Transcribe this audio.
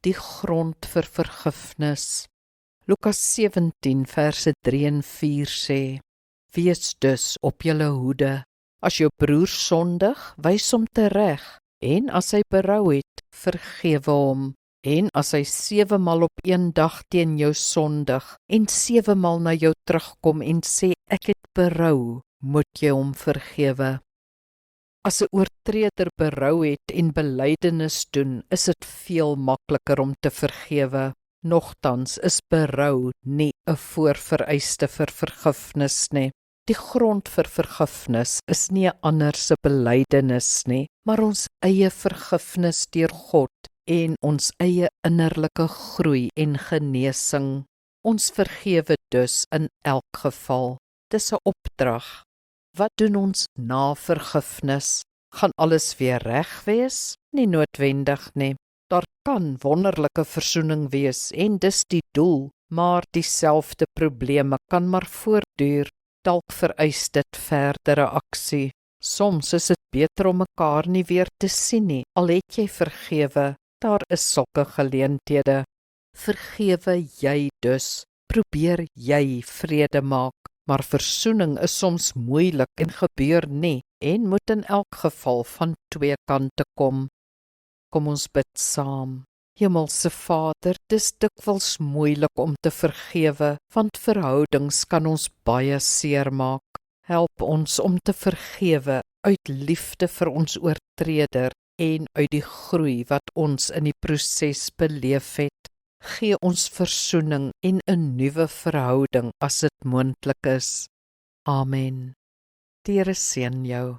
die grond vir vergifnis. Lukas 17 verse 3 en 4 sê, wees dus op julle hoede. As jou broer sondig, wys hom tereg, en as hy berou het, vergewe hom. En as hy 7 maal op een dag teen jou sondig, en 7 maal na jou terugkom en sê, ek het berou, moet jy hom vergewe. As 'n oortreder berou het en belydenis doen, is dit veel makliker om te vergewe. Nogtans is berou nie 'n voorvereiste vir vergifnis nie. Die grond vir vergifnis is nie 'n ander se belydenis nie, maar ons eie vergifnis deur God en ons eie innerlike groei en genesing. Ons vergewe dus in elk geval. Dis 'n opdrag. Wat doen ons na vergifnis? Gaan alles weer reg wees? Nie noodwendig nie. Daar kan wonderlike versoening wees en dis die doel, maar dieselfde probleme kan maar voortduur. Dalk vereis dit verdere aksie. Soms is dit beter om mekaar nie weer te sien nie, al het jy vergewe. Daar is sulke geleenthede. Vergewe jy dus, probeer jy vrede maak, maar versoening is soms moeilik en gebeur nie, en moet in elk geval van 2 kante kom. Kom ons bid saam. Hemelse Vader, dis dikwels moeilik om te vergewe, want verhoudings kan ons baie seer maak. Help ons om te vergewe uit liefde vir ons oortreder en uit die groei wat ons in die proses beleef het. Gee ons versoening en 'n nuwe verhouding as dit moontlik is. Amen. Die Here seën jou.